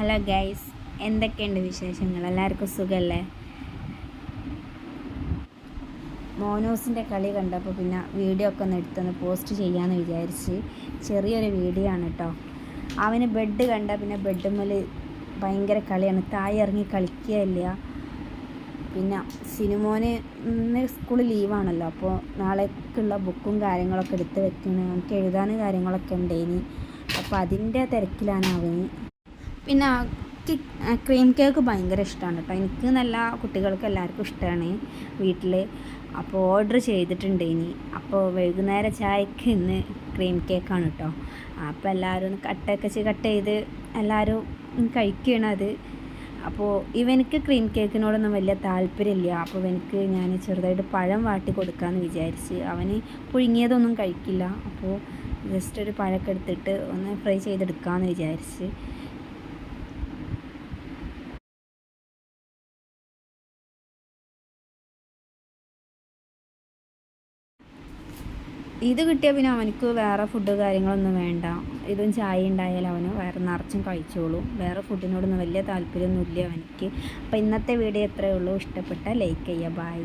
Hello guys, എന്തൊക്കെയുണ്ട് വിശേഷങ്ങൾ? എല്ലാവർക്കും സുഖമല്ലേ? മോനൂസിൻ്റെ കളി കണ്ടപ്പോൾ പിന്നെ വീഡിയോ ഒക്കെ ഒന്ന് എടുത്തൊന്ന് പോസ്റ്റ് ചെയ്യാമെന്ന് വിചാരിച്ച്. ചെറിയൊരു വീഡിയോ ആണ് കേട്ടോ. അവന് ബെഡ് കണ്ട പിന്നെ ബെഡുമ്മൽ ഭയങ്കര കളിയാണ്, താഴെ ഇറങ്ങി കളിക്കുകയില്ല. പിന്നെ സിനിമോന് ഇന്ന് സ്കൂൾ ലീവാണല്ലോ, അപ്പോൾ നാളേക്കുള്ള ബുക്കും കാര്യങ്ങളൊക്കെ എടുത്ത് വെക്കണം. നമുക്ക് എഴുതാനും കാര്യങ്ങളൊക്കെ ഉണ്ടേനി, അപ്പോൾ അതിൻ്റെ തിരക്കിലാണ് അവന്. പിന്നെ ക്രീം കേക്ക് ഭയങ്കര ഇഷ്ടമാണ് കേട്ടോ. എനിക്ക് നല്ല കുട്ടികൾക്ക് എല്ലാവർക്കും ഇഷ്ടമാണ് വീട്ടിൽ. അപ്പോൾ ഓർഡർ ചെയ്തിട്ടുണ്ട് ഇനി. അപ്പോൾ വൈകുന്നേരം ചായക്ക് ഇന്ന് ക്രീം കേക്കാണ് കേട്ടോ. അപ്പോൾ എല്ലാവരും കട്ട് ചെയ്ത് എല്ലാവരും കഴിക്കണത്. അപ്പോൾ ഇവനിക്ക് ക്രീം കേക്കിനോടൊന്നും വലിയ താല്പര്യമില്ല. അപ്പോൾ ഇവനിക്ക് ഞാൻ ചെറുതായിട്ട് പഴം വാട്ടി കൊടുക്കാമെന്ന് വിചാരിച്ച്. അവന് പുഴുങ്ങിയതൊന്നും കഴിക്കില്ല. അപ്പോൾ ജസ്റ്റ് ഒരു പഴമൊക്കെ എടുത്തിട്ട് ഒന്ന് ഫ്രൈ ചെയ്തെടുക്കാമെന്ന് വിചാരിച്ച്. ഇത് കിട്ടിയാൽ പിന്നെ അവനക്ക് വേറെ ഫുഡ് കാര്യങ്ങളൊന്നും വേണ്ട. ഇതും ചായ ഉണ്ടായാൽ അവന് വയറ് നിറച്ചും കഴിച്ചോളും. വേറെ ഫുഡിനോടൊന്നും വലിയ താല്പര്യമൊന്നുമില്ല അവനിക്ക്. അപ്പോൾ ഇന്നത്തെ വീഡിയോ എത്രയേ ഉള്ളൂ. ഇഷ്ടപ്പെട്ടാൽ ലൈക്ക് ചെയ്യുക. ബൈ.